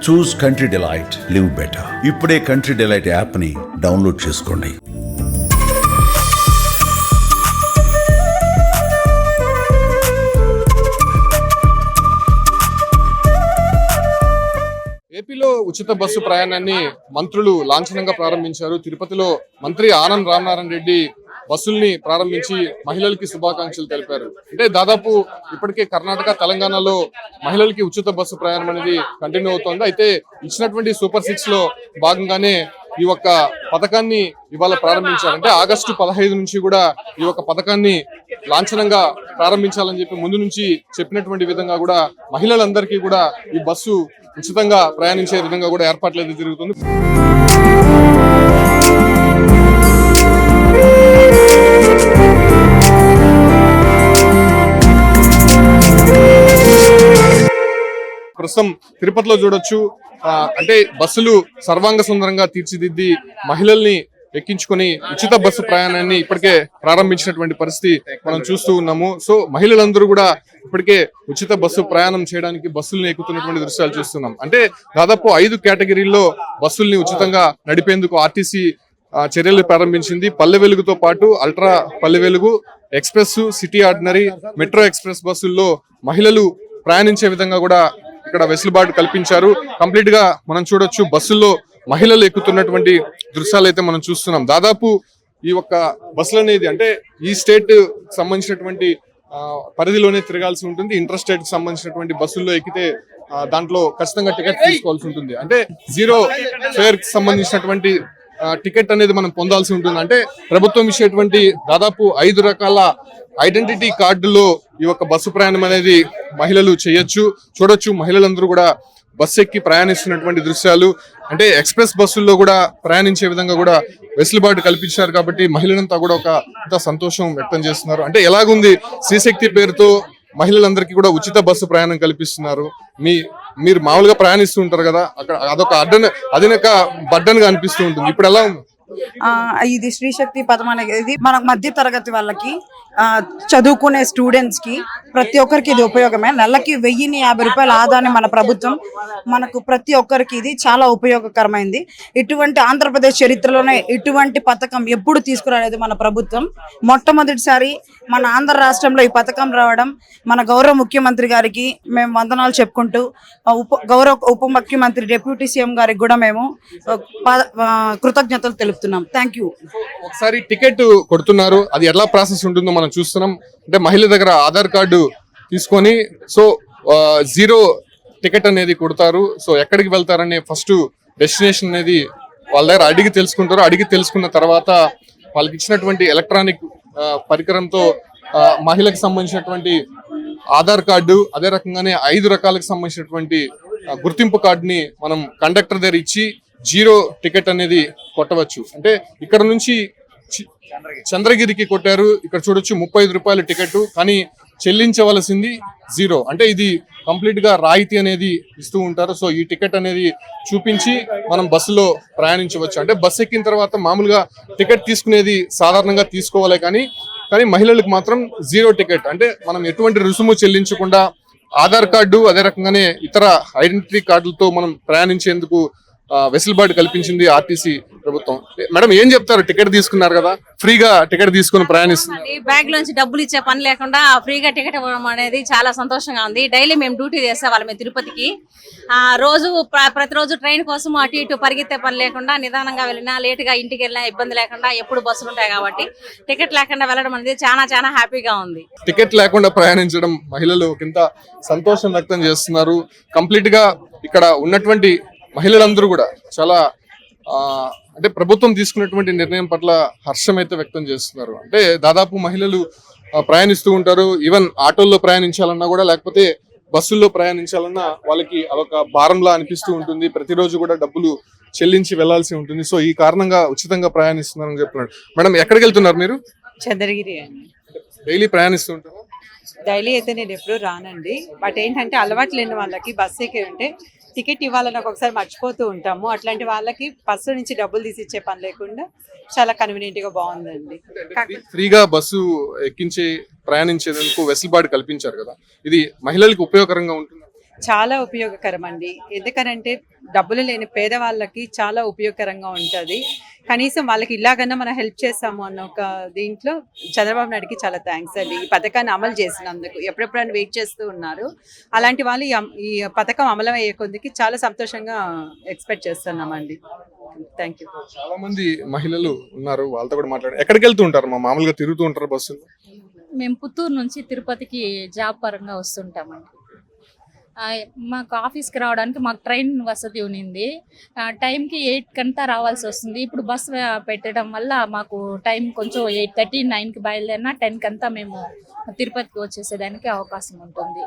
చూస్ country delight, live better. ఇప్పుడే country delight app ని download చేసుకోండి. ఏపీలో ఉచిత బస్సు ప్రయాణాన్ని మంత్రులు లాంఛనంగా ప్రారంభించారు. తిరుపతిలో మంత్రి ఆనంద్ రామనారాయణ రెడ్డి బస్సుల్ని ప్రారంభించి మహిళలకి శుభాకాంక్షలు తెలిపారు. అంటే దాదాపు ఇప్పటికే కర్ణాటక, తెలంగాణలో మహిళలకి ఉచిత బస్సు ప్రయాణం అనేది కంటిన్యూ అవుతోంది. అయితే ఇచ్చినటువంటి సూపర్ 6 లో భాగంగానే ఈ ఒక్క పథకాన్ని ఇవాళ ప్రారంభించారు. అంటే ఆగస్టు 15 నుంచి కూడా ఈ ఒక్క పథకాన్ని లాంఛనంగా ప్రారంభించాలని చెప్పి ముందు నుంచి చెప్పినటువంటి విధంగా కూడా మహిళలందరికీ కూడా ఈ బస్సు ఉచితంగా ప్రయాణించే విధంగా కూడా ఏర్పాట్లు అయితే జరుగుతుంది. ప్రస్తుతం తిరుపతిలో చూడొచ్చు, అంటే బస్సులు సర్వాంగ సుందరంగా తీర్చిదిద్ది మహిళల్ని ఎక్కించుకొని ఉచిత బస్సు ప్రయాణాన్ని ఇప్పటికే ప్రారంభించినటువంటి పరిస్థితి మనం చూస్తూ ఉన్నాము. సో మహిళలందరూ కూడా ఇప్పటికే ఉచిత బస్సు ప్రయాణం చేయడానికి బస్సుల్ని ఎక్కుతున్నటువంటి దృశ్యాలు చూస్తున్నాం. అంటే దాదాపు 5 కేటగిరీల్లో బస్సుల్ని ఉచితంగా నడిపేందుకు ఆర్టీసీ చర్యలు ప్రారంభించింది. పల్లె వెలుగుతో పాటు ultra Palle Velugu, express, city ordinary, metro express బస్సుల్లో మహిళలు ప్రయాణించే విధంగా కూడా ఇక్కడ వెసులుబాటు కల్పించారు. కంప్లీట్ గా మనం చూడొచ్చు, బస్సుల్లో మహిళలు ఎక్కుతున్నటువంటి దృశ్యాలు అయితే మనం చూస్తున్నాం. దాదాపు ఈ ఒక్క బస్సులు అనేది అంటే ఈ స్టేట్ సంబంధించినటువంటి పరిధిలోనే తిరగాల్సి ఉంటుంది. ఇంటర్ స్టేట్ కి సంబంధించినటువంటి బస్సుల్లో ఎక్కితే దాంట్లో ఖచ్చితంగా టికెట్ తీసుకోవాల్సి ఉంటుంది. అంటే 0 ఫేర్ కి సంబంధించినటువంటి టికెట్ అనేది మనం పొందాల్సి ఉంటుంది. అంటే ప్రభుత్వం ఇచ్చేటువంటి దాదాపు 5 రకాల ఐడెంటిటీ కార్డులో ఈ యొక్క బస్సు ప్రయాణం అనేది మహిళలు చేయొచ్చు. చూడొచ్చు, మహిళలందరూ కూడా బస్సు ఎక్కి ప్రయాణిస్తున్నటువంటి దృశ్యాలు. అంటే ఎక్స్ప్రెస్ బస్సుల్లో కూడా ప్రయాణించే విధంగా కూడా వెసులుబాటు కల్పించారు. కాబట్టి మహిళలంతా కూడా ఒక సంతోషం వ్యక్తం చేస్తున్నారు. అంటే ఎలాగుంది, శ్రీశక్తి పేరుతో మహిళలందరికీ కూడా ఉచిత బస్సు ప్రయాణం కల్పిస్తున్నారు. మీరు మామూలుగా ప్రయాణిస్తూ ఉంటారు కదా, అక్కడ అదొక అదనక బడ్డన్ గా అనిపిస్తూ ఉంటుంది. ఇప్పుడు ఎలా ఉంది? ఇది శ్రీశక్తి పథకం అనేది మన మధ్య తరగతి వాళ్ళకి, చదువుకునే స్టూడెంట్స్ కి, ప్రతి ఒక్కరికి ఇది ఉపయోగమే. నెలకి 1050 రూపాయల ఆదాయం మన ప్రభుత్వం మనకు ప్రతి ఒక్కరికి ఇది చాలా ఉపయోగకరమైంది. ఇటువంటి ఆంధ్రప్రదేశ్ చరిత్రలోనే ఇటువంటి పథకం ఎప్పుడు తీసుకురాలేదు మన ప్రభుత్వం. మొట్టమొదటిసారి మన ఆంధ్ర రాష్ట్రంలో ఈ పథకం రావడం మన గౌరవ ముఖ్యమంత్రి గారికి మేము వందనాలు చెప్పుకుంటూ, గౌరవ ఉప ముఖ్యమంత్రి డిప్యూటీ సీఎం గారికి కూడా మేము కృతజ్ఞతలు తెలుపుతున్నాం. Thank you. ఒకసారి టికెట్ కొడుతున్నారు, అది ఎలా ప్రాసెస్ ఉంటుందో మనం చూస్తున్నాం. అంటే మహిళ దగ్గర ఆధార్ కార్డు తీసుకొని సో 0 టికెట్ అనేది కొడతారు. సో ఎక్కడికి వెళ్తారనే ఫస్ట్ డెస్టినేషన్ అనేది వాళ్ళ దగ్గర అడిగి తెలుసుకుంటారు. అడిగి తెలుసుకున్న తర్వాత వాళ్ళకి ఇచ్చినటువంటి ఎలక్ట్రానిక్ పరికరంతో మహిళకు సంబంధించినటువంటి ఆధార్ కార్డు, అదే రకంగానే 5 రకాలకు సంబంధించినటువంటి గుర్తింపు కార్డుని మనం కండక్టర్ దగ్గర ఇచ్చి 0 టికెట్ అనేది కొట్టవచ్చు. అంటే ఇక్కడ నుంచి చంద్రగిరికి కొట్టారు, ఇక్కడ చూడొచ్చు 35 రూపాయల టికెట్, కానీ చెల్లించవలసింది 0. అంటే ఇది కంప్లీట్ గా రాయితీ అనేది ఇస్తూ ఉంటారు. సో ఈ టికెట్ అనేది చూపించి మనం బస్సులో ప్రయాణించవచ్చు. అంటే బస్సు ఎక్కిన తర్వాత మామూలుగా టికెట్ తీసుకునేది సాధారణంగా తీసుకోవాలి, కానీ మహిళలకు మాత్రం 0 టికెట్. అంటే మనం ఎటువంటి రుసుము చెల్లించకుండా ఆధార్ కార్డు, అదే రకంగానే ఇతర ఐడెంటిటీ కార్డులతో మనం ప్రయాణించేందుకు వెసులుబాటు కల్పించింది ఆర్టీసీ ప్రభుత్వం. మేడం, ఏం చెప్తారు? టికెట్ తీసుకున్నారు కదా, ఫ్రీగా టికెట్ తీసుకుని ప్రయాణిస్తున్నారు. బ్యాగ్ లోంచి డబ్బులు ఇచ్చే పని లేకుండా ఫ్రీగా టికెట్ ఇవ్వడం అనేది చాలా సంతోషంగా ఉంది. డైలీ మేము డ్యూటీ చేసేవాళ్ళం తిరుపతికి. ప్రతిరోజు ట్రైన్ కోసం అటు ఇటు పరిగెత్తే పని లేకుండా నిదానంగా వెళ్ళినా, లేట్ గా ఇంటికి వెళ్ళినా ఇబ్బంది లేకుండా ఎప్పుడు బస్సులు ఉంటాయి కాబట్టి టికెట్ లేకుండా వెళ్ళడం అనేది చాలా హ్యాపీగా ఉంది. టికెట్ లేకుండా ప్రయాణించడం మహిళలు కింద సంతోషం వ్యక్తం చేస్తున్నారు. కంప్లీట్ గా ఇక్కడ ఉన్నటువంటి మహిళలందరూ కూడా చాలా అంటే ప్రభుత్వం తీసుకున్నటువంటి నిర్ణయం పట్ల హర్షం అయితే వ్యక్తం చేస్తున్నారు. అంటే దాదాపు మహిళలు ప్రయాణిస్తూ ఉంటారు. ఈవెన్ ఆటోల్లో ప్రయాణించాలన్నా కూడా, లేకపోతే బస్సుల్లో ప్రయాణించాలన్నా వాళ్ళకి అదొక భారంలా అనిపిస్తూ ఉంటుంది. ప్రతిరోజు కూడా డబ్బులు చెల్లించి వెళ్లాల్సి ఉంటుంది. సో ఈ కారణంగా ఉచితంగా ప్రయాణిస్తున్నారని చెప్తున్నారు. మేడం, ఎక్కడికి వెళ్తున్నారు మీరు? చంద్రగిరి అండి. డైలీ ప్రయాణిస్తూ ఉంటారు? డైలీ అయితే నేను ఎప్పుడు రానండి. బట్ ఏంటంటే అలవాటు లేని వాళ్ళకి బస్సు ఎక్కి ఉంటే టికెట్ ఇవ్వాలని ఒకసారి మర్చిపోతూ ఉంటాము. అట్లాంటి వాళ్ళకి బస్సు నుంచి డబ్బులు తీసి ఇచ్చే పని లేకుండా చాలా కన్వీనియంట్ గా బాగుందండి. ఫ్రీగా బస్సు ఎక్కించి ప్రయాణించేందుకు వెసులుబాటు కల్పించారు కదా, ఇది మహిళలకు ఉపయోగకరంగా ఉంటుంది. చాలా ఉపయోగకరం అండి. ఎందుకనంటే డబ్బులు లేని పేదవాళ్ళకి చాలా ఉపయోగకరంగా ఉంటుంది. కనీసం వాళ్ళకి ఇలాగన్నా మనం హెల్ప్ చేస్తాము అన్న ఒక దీంట్లో చంద్రబాబు నాయుడుకి చాలా థ్యాంక్స్ అండి. ఈ పథకాన్ని అమలు చేసినందుకు. ఎప్పుడెప్పుడని వెయిట్ చేస్తూ ఉన్నారు. అలాంటి వాళ్ళు ఈ పథకం అమలు అయ్యే కొద్దికి చాలా సంతోషంగా ఎక్స్పెక్ట్ చేస్తున్నామండి. Thank you. చాలా మంది మహిళలు ఉన్నారు, వాళ్ళతో కూడా మాట్లాడారు. ఎక్కడికి వెళ్తూ ఉంటారు? మామూలుగా తిరుగుతూ ఉంటారు బస్సులు? మేము పుత్తూరు నుంచి తిరుపతికి జాబ్ పరంగా వస్తుంటామండి. మాకు ఆఫీస్కి రావడానికి మాకు ట్రైన్ వసతి ఉన్నింది. టైంకి 8 కంతా రావాల్సి వస్తుంది. ఇప్పుడు బస్ పెట్టడం వల్ల మాకు టైం కొంచెం 8:30, 9కి బయలుదేరినా 10 కంతా మేము తిరుపతికి వచ్చేసేదానికి అవకాశం ఉంటుంది.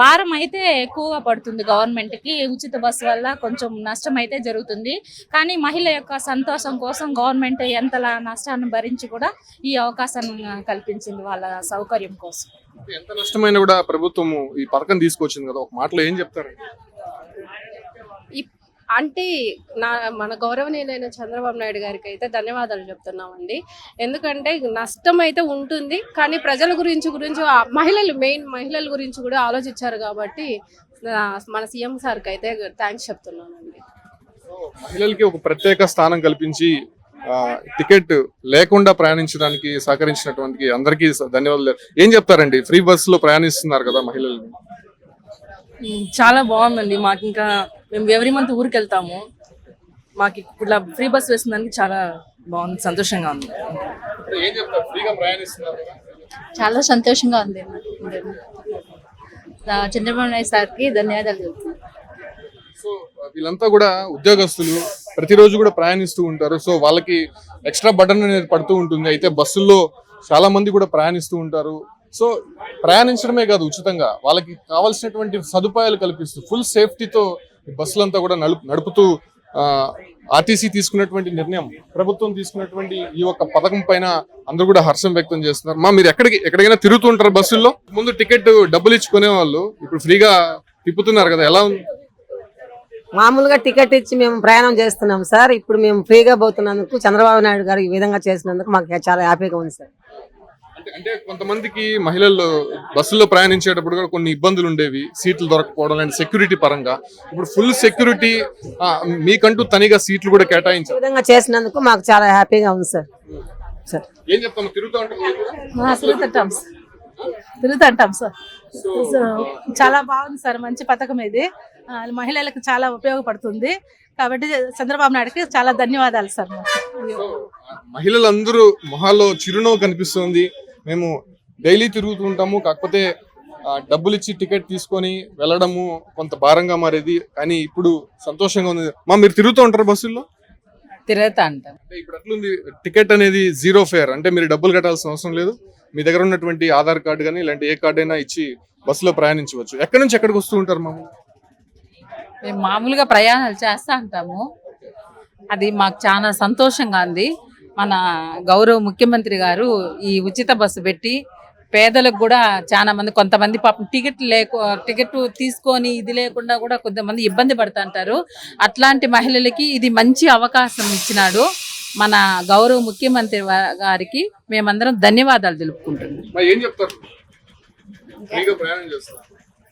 భారం అయితే ఎక్కువగా పడుతుంది గవర్నమెంట్కి. ఉచిత బస్సు వల్ల కొంచెం నష్టం అయితే జరుగుతుంది. కానీ మహిళ యొక్క సంతోషం కోసం గవర్నమెంట్ ఎంతలా నష్టాన్ని భరించి కూడా ఈ అవకాశాన్ని కల్పించింది వాళ్ళ సౌకర్యం కోసం. ఎంత నష్టమైనా కూడా ప్రభుత్వం ఈ పథకం తీసుకొచ్చింది కదా, ఒక మాటలో ఏం చెప్తారు? అంటే మన గౌరవనీయులైన చంద్రబాబు నాయుడు గారికి అయితే ధన్యవాదాలు చెప్తున్నామండి. ఎందుకంటే నష్టం అయితే ఉంటుంది, కానీ ప్రజల గురించి మెయిన్ మహిళల గురించి కూడా ఆలోచించారు కాబట్టి మన సీఎం సార్కి అయితే థ్యాంక్స్ చెప్తున్నానండి. మహిళలకి ఒక ప్రత్యేక స్థానం కల్పించి టికెట్ లేకుండా ప్రయాణించడానికి సహకరించినటువంటి అందరికీ ధన్యవాదాలు. ఏం చెప్తారండి? ఫ్రీ బస్సులో ప్రయాణిస్తున్నారు కదా మహిళలు. చాలా బాగుందండి. మాకు ఇంకా మేము ఎవ్రీ మంత్ ఊరికి వెళ్తాము. మాకు ఇట్లా ఫ్రీ బస్ వేసినందుకు చాలా బాగుంది, సంతోషంగా ఉంది. ఏం చెప్తారు? ఫ్రీగా ప్రయాణిస్తున్నారు కదా. చాలా సంతోషంగా ఉంది. చంద్రబాబు నాయుడు సార్కి ధన్యవాదాలు చెప్తున్నాను. సో వీళ్ళంతా కూడా ఉద్యోగస్తులు, ప్రతిరోజు కూడా ప్రయాణిస్తూ ఉంటారు. సో వాళ్ళకి ఎక్స్ట్రా బర్డన్ అనేది పడుతూ ఉంటుంది. అయితే బస్సుల్లో చాలా మంది కూడా ప్రయాణిస్తూ ఉంటారు. సో ప్రయాణించడమే కాదు, ఉచితంగా వాళ్ళకి కావాల్సినటువంటి సదుపాయాలు కల్పిస్తూ ఫుల్ సేఫ్టీతో బస్సులంతా కూడా నడుపుతూ ఆర్టీసీ తీసుకున్నటువంటి నిర్ణయం, ప్రభుత్వం తీసుకున్నటువంటి ఈ యొక్క పథకం పైన అందరూ కూడా హర్షం వ్యక్తం చేస్తున్నారు. మీరు ఎక్కడికైనా తిరుగుతూ ఉంటారు బస్సుల్లో? ముందు టికెట్ డబ్బులు ఇచ్చుకునే వాళ్ళు ఇప్పుడు ఫ్రీగా తిప్పుతున్నారు కదా, ఎలా ఉంది? మామూలుగా టికెట్ ఇచ్చి మేము ప్రయాణం చేస్తున్నాం సార్. ఇప్పుడు మేము ఫ్రీగా పోతున్నందుకు చంద్రబాబు నాయుడు గారు ఈ విధంగా చేసినందుకు మాకు చాలా హ్యాపీగా ఉంది సార్. అంటే కొంతమందికి మహిళలు బస్సులో ప్రయాణించేటప్పుడు కూడా కొన్ని ఇబ్బందులు ఉండేవి, సీట్లు దొరకపోవడం అండ్ సెక్యూరిటీ పరంగా. ఇప్పుడు ఫుల్ సెక్యూరిటీ, మీకంటూ తనిగా సీట్లు కూడా కేటాయించారు. ఈ విధంగా చేసినందుకు మాకు చాలా హ్యాపీగా ఉంది సార్. సార్ ఏం చెప్తాము? తిరుగుతుంటాం సార్. చాలా బాగుంది సార్, మంచి పథకం ఇది. మహిళలకు చాలా ఉపయోగపడుతుంది కాబట్టి చంద్రబాబు నాయుడుకి చాలా ధన్యవాదాలు సార్. మహిళలందరూ మొహాల్లో చిరునవ్వు కనిపిస్తుంది. మేము డైలీ తిరుగుతూ ఉంటాము, కాకపోతే డబ్బులు ఇచ్చి టికెట్ తీసుకొని వెళ్ళడము కొంత భారంగా మారేది, కానీ ఇప్పుడు సంతోషంగా ఉంది. మీరు తిరుగుతూ ఉంటారు బస్సుల్లో? తిరుగుతా అంటాం. అంటే ఇప్పుడు ఎట్లుంది? టికెట్ అనేది 0 ఫేర్, అంటే మీరు డబ్బులు కట్టాల్సిన అవసరం లేదు. మీ దగ్గర ఉన్నటువంటి ఆధార్ కార్డు కానీ ఇలాంటి ఏ కార్డు అయినా ఇచ్చి బస్సులో ప్రయాణించవచ్చు. ఎక్కడి నుంచి ఎక్కడికి వస్తూ ఉంటారు? మేము మామూలుగా ప్రయాణాలు చేస్తూ ఉంటాము. అది మాకు చాలా సంతోషంగా ఉంది. మన గౌరవ ముఖ్యమంత్రి గారు ఈ ఉచిత బస్సు పెట్టి పేదలకు కూడా చాలా మంది, కొంతమంది పాపం టికెట్ తీసుకొని ఇది లేకుండా కూడా కొంతమంది ఇబ్బంది పడుతుంటారు. అట్లాంటి మహిళలకి ఇది మంచి అవకాశం ఇచ్చినాడు మన గౌరవ ముఖ్యమంత్రి గారికి. మేమందరం ధన్యవాదాలు తెలుపుకుంటున్నాం. ఏం చెప్తారు?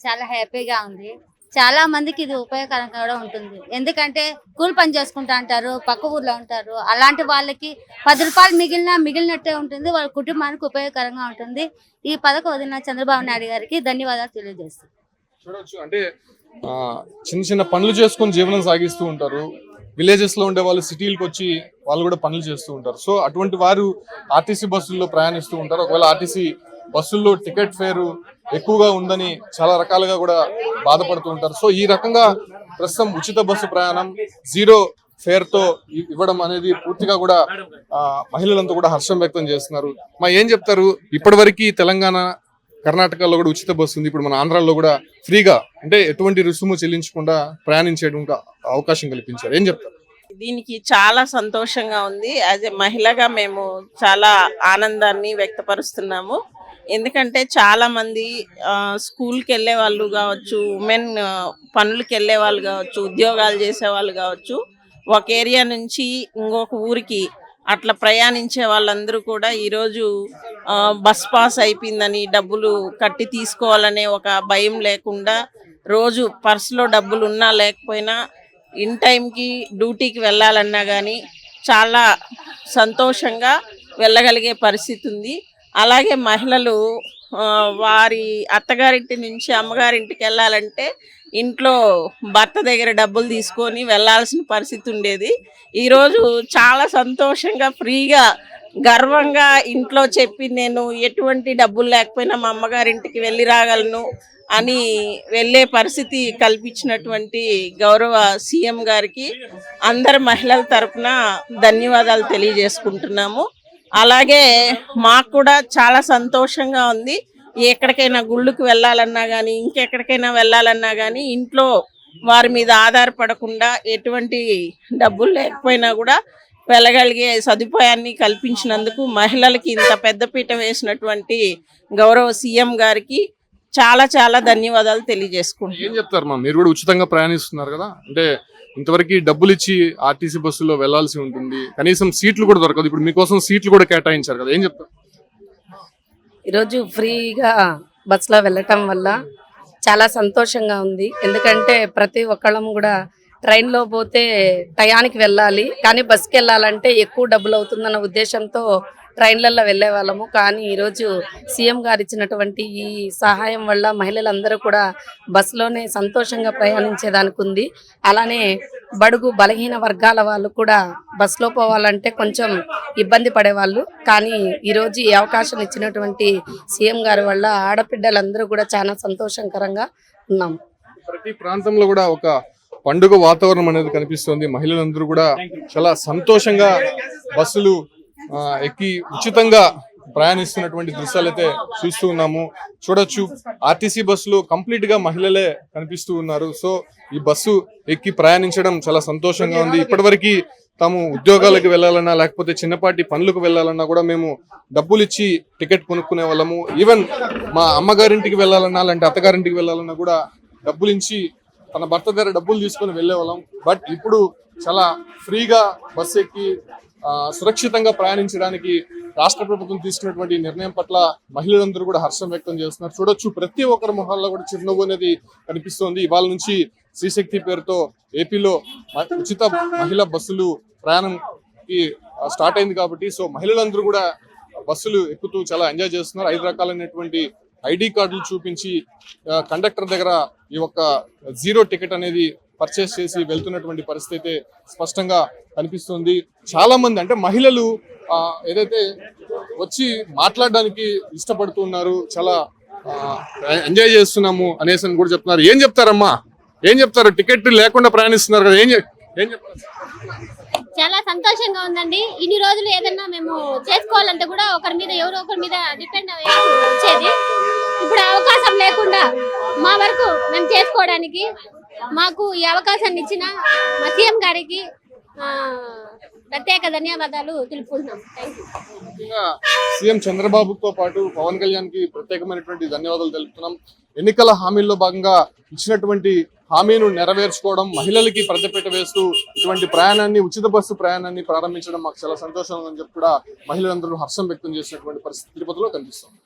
చాలా హ్యాపీగా ఉంది. చాలా మందికి ఇది ఉపయోగకరంగా కూడా ఉంటుంది. ఎందుకంటే కూలి పని చేసుకుంటా అంటారు, పక్క ఊర్లో ఉంటారు. అలాంటి వాళ్ళకి 10 రూపాయలు మిగిలినట్టే ఉంటుంది. వాళ్ళ కుటుంబానికి ఉపయోగకరంగా ఉంటుంది. ఈ పథకం వదిలిన చంద్రబాబు నాయుడు గారికి ధన్యవాదాలు తెలియజేస్తాను. చూడొచ్చు, అంటే చిన్న చిన్న పనులు చేసుకొని జీవనం సాగిస్తూ ఉంటారు. విలేజెస్ లో ఉండే వాళ్ళు సిటీలకు వచ్చి వాళ్ళు కూడా పనులు చేస్తూ ఉంటారు. సో అటువంటి వారు ఆర్టీసీ బస్సుల్లో ప్రయాణిస్తూ ఉంటారు. ఒకవేళ ఆర్టీసీ బస్సుల్లో టికెట్ ఫేరు ఎక్కువగా ఉందని చాలా రకాలుగా కూడా బాధపడుతూ ఉంటారు. సో ఈ రకంగా ప్రస్తుతం ఉచిత బస్సు ప్రయాణం 0 ఫేర్ తో ఇవ్వడం అనేది పూర్తిగా కూడా మహిళలంతా కూడా హర్షం వ్యక్తం చేస్తున్నారు. ఏం చెప్తారు? ఇప్పటివరకు తెలంగాణ, కర్ణాటకలో కూడా ఉచిత బస్సు ఉంది. ఇప్పుడు మన ఆంధ్రాలో కూడా ఫ్రీగా, అంటే ఎటువంటి రుసుము చెల్లించకుండా ప్రయాణించేటువంటి అవకాశం కల్పించారు. ఏం చెప్తారు? దీనికి చాలా సంతోషంగా ఉంది. యాజ్ ఎ మహిళగా మేము చాలా ఆనందాన్ని వ్యక్తపరుస్తున్నాము. ఎందుకంటే చాలా మంది స్కూల్కి వెళ్ళే వాళ్ళు కావచ్చు, ఉమెన్ పనులకి వెళ్ళే వాళ్ళు కావచ్చు, ఉద్యోగాలు చేసే వాళ్ళు కావచ్చు, ఒక ఏరియా నుంచి ఇంకొక ఊరికి అట్లా ప్రయాణించే వాళ్ళందరూ కూడా ఈరోజు బస్ పాస్ అయిపోయిందని డబ్బులు కట్టి తీసుకోవాలనే ఒక భయం లేకుండా రోజు పర్సులో డబ్బులు ఉన్నా లేకపోయినా ఇన్ టైంకి డ్యూటీకి వెళ్ళాలన్నా కానీ చాలా సంతోషంగా వెళ్ళగలిగే పరిస్థితి ఉంది. అలాగే మహిళలు వారి అత్తగారింటి నుంచి అమ్మగారింటికి వెళ్ళాలంటే ఇంట్లో భర్త దగ్గర డబ్బులు తీసుకొని వెళ్ళాల్సిన పరిస్థితి ఉండేది. ఈరోజు చాలా సంతోషంగా ఫ్రీగా గర్వంగా ఇంట్లో చెప్పి నేను ఎటువంటి డబ్బులు లేకపోయినా మా అమ్మగారింటికి వెళ్ళి రాగలను అని వెళ్ళే పరిస్థితి కల్పించినటువంటి గౌరవ సీఎం గారికి అందరి మహిళల తరపున ధన్యవాదాలు తెలియజేసుకుంటున్నాము. అలాగే మాకు కూడా చాలా సంతోషంగా ఉంది. ఎక్కడికైనా గుళ్ళకు వెళ్ళాలన్నా కానీ ఇంకెక్కడికైనా వెళ్ళాలన్నా కానీ ఇంట్లో వారి మీద ఆధారపడకుండా ఎటువంటి డబ్బులు లేకపోయినా కూడా వెళ్ళగలిగే సదుపాయాన్ని కల్పించినందుకు మహిళలకి ఇంత పెద్దపీట వేసినటువంటి గౌరవ సీఎం గారికి చాలా చాలా ధన్యవాదాలు తెలియజేసుకుంటున్నాను. ఏం చెప్తారు మా, మీరు కూడా ఉచితంగా ప్రయాణిస్తున్నారు కదా, అంటే ఇంతవరకు డబ్బులు ఇచ్చి ఆర్టీసీ బస్సులో వెళ్లాల్సి ఉంటుంది, కనీసం సీట్లు కూడా దొరకదు, ఇప్పుడు మీకోసం సీట్లు కూడా కేటాయించారు కదా, ఏం చెప్తారు? ఈరోజు ఫ్రీగా బస్సులో వెళ్ళటం వల్ల చాలా సంతోషంగా ఉంది. ఎందుకంటే ప్రతి ఒక్కళ్ళం కూడా ట్రైన్లో పోతే టయానికి వెళ్ళాలి, కానీ బస్కి వెళ్ళాలంటే ఎక్కువ డబ్బులు అవుతుందన్న ఉద్దేశంతో ట్రైన్లలో వెళ్ళే వాళ్ళము. కానీ ఈరోజు సీఎం గారు ఇచ్చినటువంటి ఈ సహాయం వల్ల మహిళలందరూ కూడా బస్సులోనే సంతోషంగా ప్రయాణించేదానికి ఉంది. అలానే బడుగు బలహీన వర్గాల వాళ్ళు కూడా బస్సులో పోవాలంటే కొంచెం ఇబ్బంది పడేవాళ్ళు. కానీ ఈరోజు ఈ అవకాశం ఇచ్చినటువంటి సీఎం గారి వల్ల ఆడపిడ్డలందరూ కూడా చాలా సంతోషకరంగా ఉన్నాం. ప్రతి ప్రాంతంలో కూడా ఒక పండుగ వాతావరణం అనేది కనిపిస్తుంది. మహిళలందరూ కూడా చాలా సంతోషంగా బస్సులు ఎక్కి ఉచితంగా ప్రయాణిస్తున్నటువంటి దృశ్యాలు అయితే చూస్తూ ఉన్నాము. చూడొచ్చు, ఆర్టీసీ బస్సులో కంప్లీట్ గా మహిళలే కనిపిస్తూ ఉన్నారు. సో ఈ బస్సు ఎక్కి ప్రయాణించడం చాలా సంతోషంగా ఉంది. ఇప్పటివరకు తాము ఉద్యోగాలకు వెళ్ళాలన్నా లేకపోతే చిన్నపాటి పనులకు వెళ్ళాలన్నా కూడా మేము డబ్బులు ఇచ్చి టికెట్ కొనుక్కునే వాళ్ళము. ఈవెన్ మా అమ్మగారింటికి వెళ్ళాలన్నా లేదంటే అత్తగారింటికి వెళ్ళాలన్నా కూడా డబ్బులు ఇచ్చి తన భర్త దగ్గర డబ్బులు తీసుకొని వెళ్ళే వాళ్ళం. బట్ ఇప్పుడు చాలా ఫ్రీగా బస్సు ఎక్కి సురక్షితంగా ప్రయాణించడానికి రాష్ట్ర ప్రభుత్వం తీసుకున్నటువంటి నిర్ణయం పట్ల మహిళలందరూ కూడా హర్షం వ్యక్తం చేస్తున్నారు. చూడొచ్చు, ప్రతి ఒక్కరి మొహాల్లో కూడా చిరునవ్వు అనేది కనిపిస్తోంది. ఇవాళ నుంచి శ్రీశక్తి పేరుతో ఏపీలో ఉచిత మహిళా బస్సులు ప్రయాణంకి స్టార్ట్ అయింది కాబట్టి సో మహిళలందరూ కూడా బస్సులు ఎక్కుతూ చాలా ఎంజాయ్ చేస్తున్నారు. 5 రకాలైనటువంటి ఐడి కార్డులు చూపించి కండక్టర్ దగ్గర ఈ ఒక్క 0 టికెట్ అనేది పర్చేస్ చేసి వెళ్తున్నటువంటి పరిస్థితి అయితే స్పష్టంగా కనిపిస్తుంది. చాలా మంది అంటే మహిళలు ఏదైతే వచ్చి మాట్లాడడానికి ఇష్టపడుతున్నారు, చాలా ఎంజాయ్ చేస్తున్నాము అనేసి అని కూడా చెప్తున్నారు. ఏం చెప్తారమ్మా, ఏం చెప్తారు? టికెట్ లేకుండా ప్రయాణిస్తున్నారు కదా, ఏం చెప్తారు? చాలా సంతోషంగా ఉందండి. ఇన్ని రోజులు ఏదన్నా మేము చేసుకోవాలంటే కూడా ఒకరి మీద ఎవరో ఒకరి మీద డిపెండ్ వచ్చేది. ఇప్పుడు అవకాశం లేకుండా మా వరకు మేము చేసుకోవడానికి మాకు ఈ అవకాశాన్ని ఇచ్చిన మా సీఎం గారికి ప్రత్యేక ధన్యవాదాలు తెలుపుకుంటున్నాం. సీఎం చంద్రబాబుతో పాటు పవన్ కళ్యాణ్ కి ప్రత్యేకమైనటువంటి ధన్యవాదాలు తెలుపుతున్నాం. ఎన్నికల హామీల్లో భాగంగా ఇచ్చినటువంటి హామీను నెరవేర్చుకోవడం, మహిళలకి పెద్దపీట వేస్తూ ఇటువంటి ప్రయాణాన్ని, ఉచిత బస్సు ప్రయాణాన్ని ప్రారంభించడం మాకు చాలా సంతోషంగా అని చెప్పి కూడా మహిళలందరూ హర్షం వ్యక్తం చేసినటువంటి పరిస్థితి తిరుపతిలో కనిపిస్తుంది.